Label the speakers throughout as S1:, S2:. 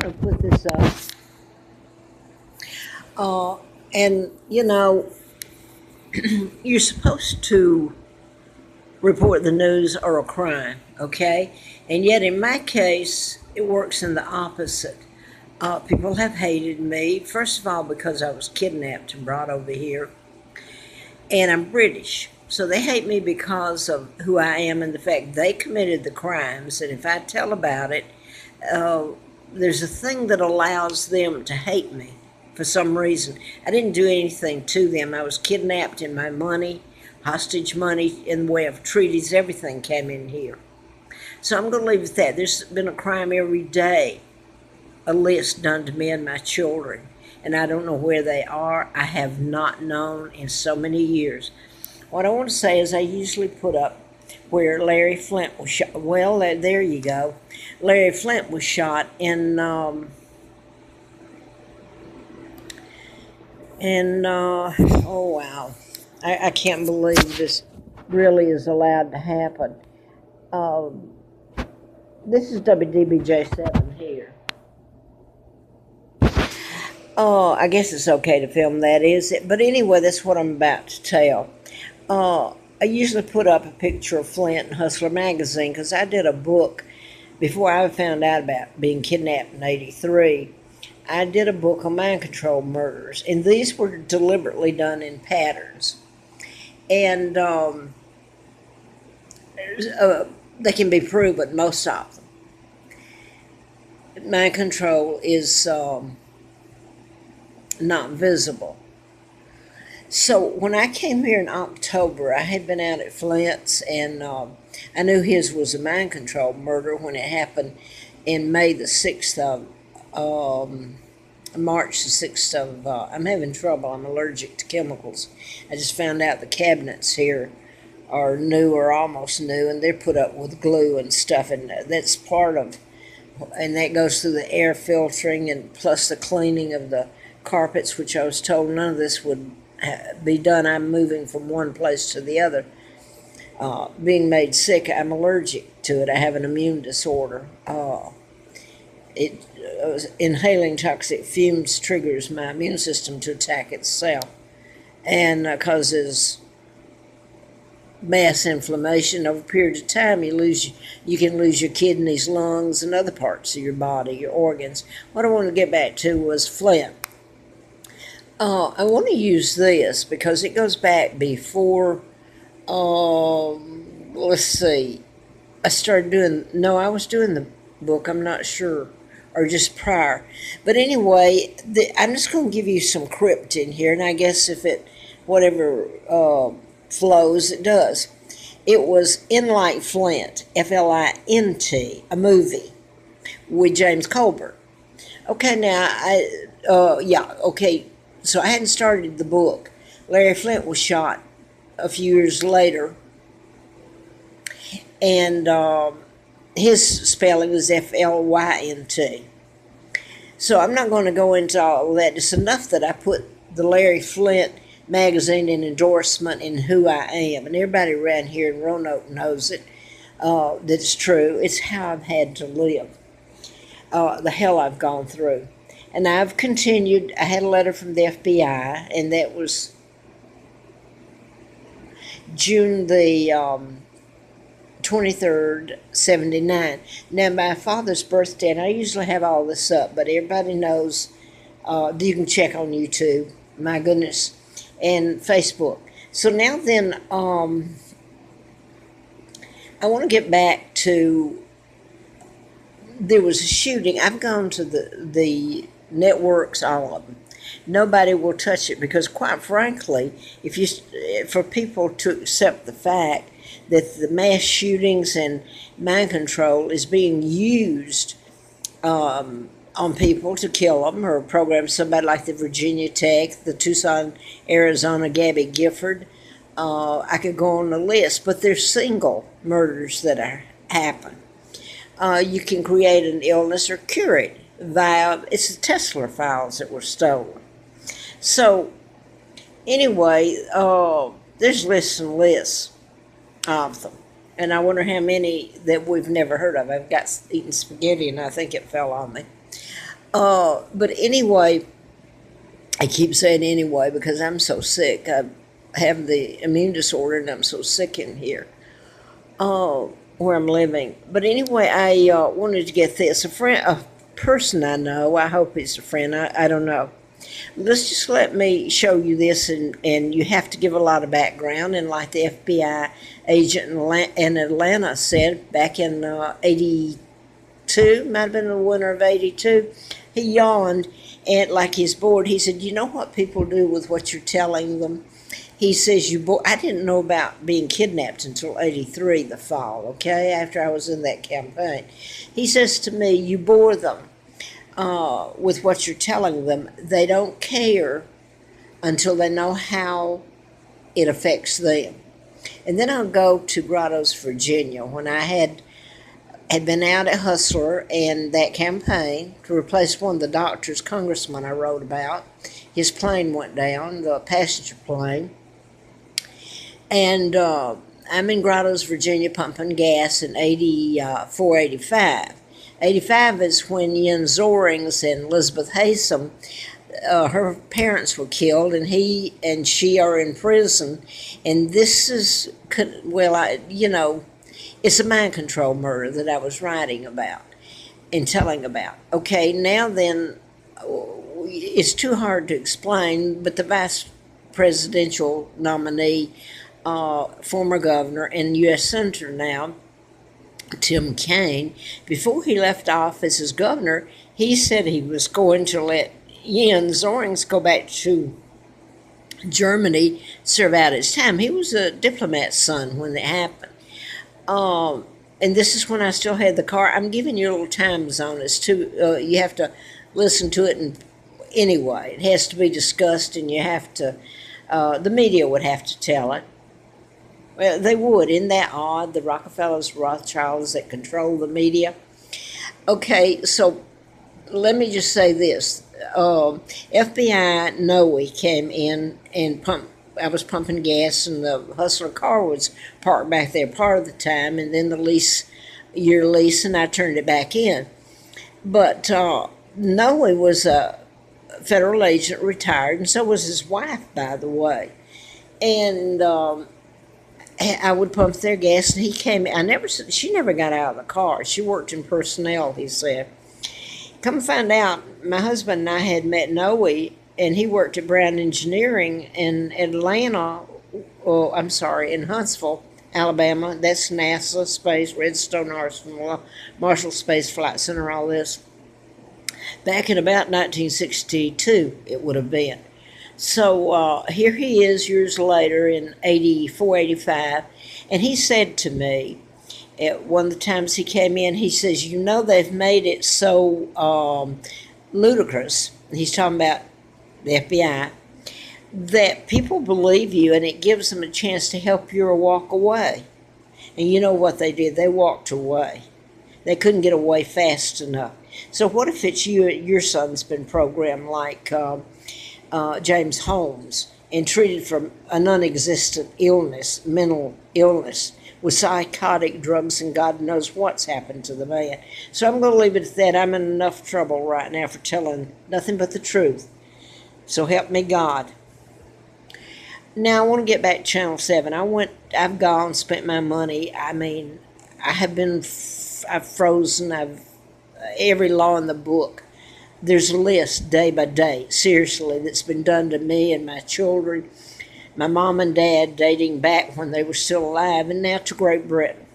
S1: to put this up. And, you know, you're supposed to report the news or a crime, okay? And yet in my case, it works in the opposite. People have hated me, first of all, because I was kidnapped and brought over here. And I'm British. So they hate me because of who I am and the fact they committed the crimes. And if I tell about it, there's a thing that allows them to hate me for some reason. I didn't do anything to them. I was kidnapped and my money, hostage money in the way of treaties, everything came in here. So I'm going to leave it at that. There's been a crime every day, a list done to me and my children. And I don't know where they are. I have not known in so many years. What I want to say is I usually put up where Larry Flint was shot. Well, there you go. Larry Flint was shot in oh wow, I can't believe this really is allowed to happen. This is WDBJ 7 here. Oh, I guess it's okay to film that, is it? But anyway, that's what I'm about to tell. I usually put up a picture of Flint and Hustler magazine because I did a book before I found out about being kidnapped in '83. I did a book on mind control murders, and these were deliberately done in patterns. And they can be proven, most of them. Mind control is not visible. So when I came here in October, I had been out at Flint's, and I knew his was a mind control murder when it happened in May the 6th of, March the 6th of, I'm having trouble, I'm allergic to chemicals. I just found out the cabinets here are new or almost new, and they're put up with glue and stuff, and that's part of, and that goes through the air filtering and plus the cleaning of the carpets, which I was told none of this would be done. I'm moving from one place to the other. Being made sick, I'm allergic to it. I have an immune disorder. Inhaling toxic fumes triggers my immune system to attack itself and causes mass inflammation. Over a period of time, you can lose your kidneys, lungs, and other parts of your body, your organs. What I wanted to get back to was Flint. I want to use this because it goes back before, let's see, I was doing the book, I'm not sure, or just prior. But anyway, I'm just going to give you some crypt in here, and I guess if whatever flows, it does. It was In Like Flint, Flint, a movie with James Coburn. Okay, now, okay. So I hadn't started the book. Larry Flint was shot a few years later, and his spelling was Flynt. So I'm not going to go into all of that. It's enough that I put the Larry Flint magazine in endorsement in who I am, and everybody around here in Roanoke knows it. That it's true. It's how I've had to live, the hell I've gone through. And I've continued. I had a letter from the FBI, and that was June the 23rd, 79. Now, my father's birthday, and I usually have all this up, but everybody knows, you can check on YouTube, my goodness, and Facebook. So now then, I want to get back to, there was a shooting. I've gone to the networks, all of them. Nobody will touch it because, quite frankly, for people to accept the fact that the mass shootings and mind control is being used on people to kill them or program somebody like the Virginia Tech, the Tucson, Arizona, Gabby Gifford, I could go on the list, but they're single murders that happen. You can create an illness or cure it it's the Tesla files that were stolen. So, anyway, there's lists and lists of them. And I wonder how many that we've never heard of. I've got eaten spaghetti and I think it fell on me. But anyway, I keep saying anyway because I'm so sick. I have the immune disorder and I'm so sick in here where I'm living. But anyway, I wanted to get this. A person I know, I hope he's a friend, I don't know. Let's just let me show you this, and you have to give a lot of background. And like the FBI agent in Atlanta said back in 82, might have been the winter of 82, he yawned, and like he's bored, he said, you know what people do with what you're telling them? He says, I didn't know about being kidnapped until 83, the fall, okay, after I was in that campaign. He says to me, you bore them with what you're telling them. They don't care until they know how it affects them. And then I'll go to Grottoes, Virginia, when I had been out at Hustler and that campaign to replace one of the doctors, congressman I wrote about. His plane went down, the passenger plane. And I'm in Grottoes, Virginia, pumping gas in 84, 85. 85 is when Yen Zorings and Elizabeth Haysom, her parents were killed, and he and she are in prison. And this is, it's a mind control murder that I was writing about and telling about. Okay, now then, it's too hard to explain, but the vice presidential nominee, former governor and U.S. Senator now, Tim Kaine, before he left office as governor, he said he was going to let Yen Zorings go back to Germany, serve out his time. He was a diplomat's son when it happened. And this is when I still had the car. I'm giving you a little time zone. It's too, you have to listen to it. And anyway, it has to be discussed, and you have to, the media would have to tell it. Well, they would. Isn't that odd? The Rockefellers, Rothschilds that control the media. Okay, so let me just say this. FBI Noe came in and I was pumping gas, and the Hustler car was parked back there part of the time, and then the year lease, and I turned it back in. But Noe was a federal agent, retired, and so was his wife, by the way. And I would pump their gas, and he came. She never got out of the car. She worked in personnel, he said. Come find out, my husband and I had met Noe, and he worked at Brown Engineering in in Huntsville, Alabama. That's NASA, Space, Redstone Arsenal, Marshall Space Flight Center, all this. Back in about 1962, it would have been. So here he is years later in 84, 85, and he said to me, at one of the times he came in, he says, they've made it so ludicrous, he's talking about the FBI, that people believe you, and it gives them a chance to help you or walk away. And you know what they did? They walked away. They couldn't get away fast enough. So what if it's your son's been programmed like James Holmes, and treated for a non-existent illness, mental illness, with psychotic drugs, and God knows what's happened to the man. So I'm going to leave it at that. I'm in enough trouble right now for telling nothing but the truth. So help me God. Now I want to get back to Channel 7. I've gone, spent my money. I mean, I've frozen, every law in the book. There's a list day by day, seriously, that's been done to me and my children, my mom and dad, dating back when they were still alive, and now to Great Britain.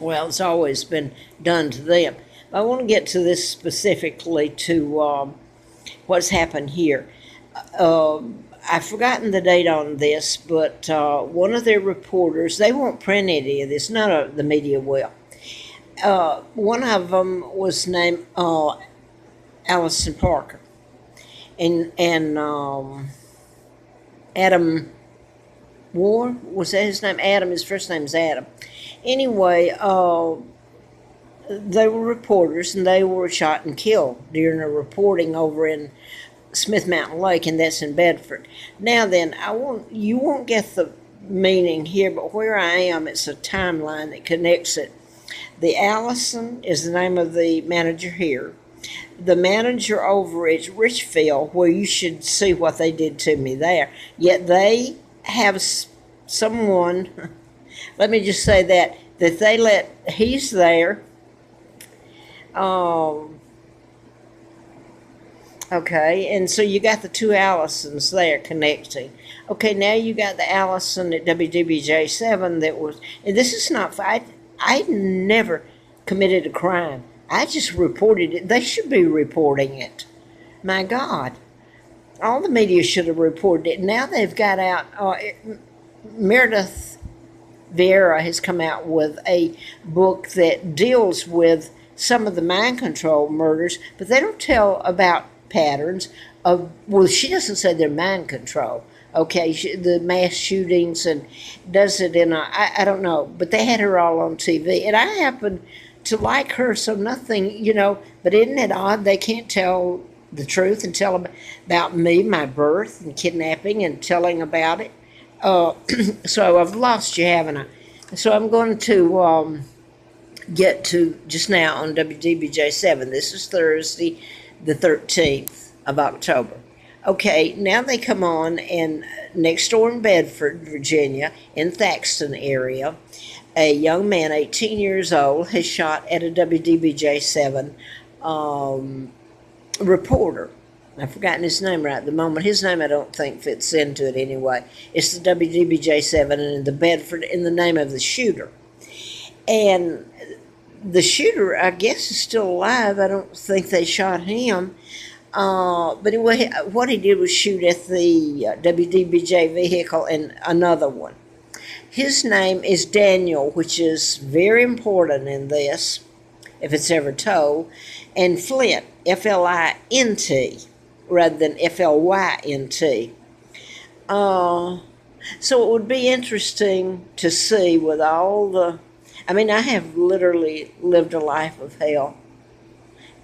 S1: Well, it's always been done to them. But I want to get to this specifically to what's happened here. I've forgotten the date on this, but one of their reporters, they won't print any of this, none of the media will. One of them was named Allison Parker, and Adam War, was that his name? Adam, his first name is Adam. Anyway, they were reporters, and they were shot and killed during a reporting over in Smith Mountain Lake, and that's in Bedford. Now then, you won't get the meaning here, but where I am, it's a timeline that connects it. The Allison is the name of the manager here. the manager over at Richfield, where you should see what they did to me there. Yet they have someone, let me just say that they let, he's there. Okay, and so you got the two Allisons there connecting. Okay, now you got the Allison at WDBJ 7 that was, and this is not, I never committed a crime. I just reported it. They should be reporting it. My God. All the media should have reported it. Now they've got out, Meredith Vieira has come out with a book that deals with some of the mind control murders, but they don't tell about patterns of, well, she doesn't say they're mind control. Okay, the mass shootings, and does it in a, I don't know, but they had her all on TV, and I happen to like her, so nothing, but isn't it odd they can't tell the truth and tell about me, my birth, and kidnapping, and telling about it? So I've lost you, haven't I? So I'm going to get to just now on WDBJ 7. This is Thursday, the 13th of October. Okay, now they come on, and next door in Bedford, Virginia, in Thaxton area, a young man, 18 years old, has shot at a WDBJ 7 reporter. I've forgotten his name right at the moment. His name I don't think fits into it anyway. It's the WDBJ 7 and the Bedford in the name of the shooter. And the shooter, I guess, is still alive. I don't think they shot him. But anyway, what he did was shoot at the WDBJ vehicle and another one. His name is Daniel, which is very important in this, if it's ever told, and Flint, F-L-I-N-T, rather than F-L-Y-N-T. So it would be interesting to see with all the, I mean, I have literally lived a life of hell,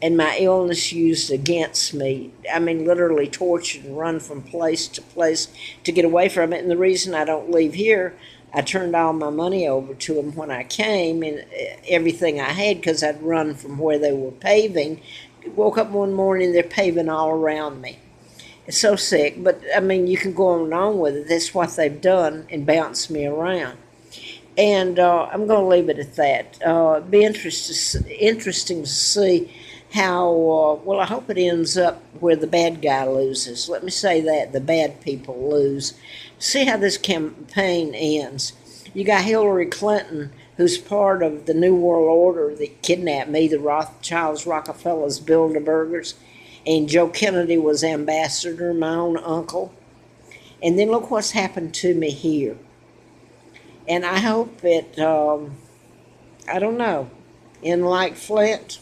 S1: and my illness used against me. I mean, literally tortured and run from place to place to get away from it. And the reason I don't leave here, I turned all my money over to them when I came, and everything I had, because I'd run from where they were paving. Woke up one morning, they're paving all around me. It's so sick, but I mean, you can go on and on with it. That's what they've done, and bounced me around. And I'm going to leave it at that. It'd be interesting to see how, well, I hope it ends up where the bad guy loses. Let me say that, the bad people lose. See how this campaign ends. You got Hillary Clinton, who's part of the New World Order that kidnapped me, the Rothschilds, Rockefellers, Bilderbergers, and Joe Kennedy was ambassador, my own uncle. And then look what's happened to me here. And I hope it, I don't know, in like Flint,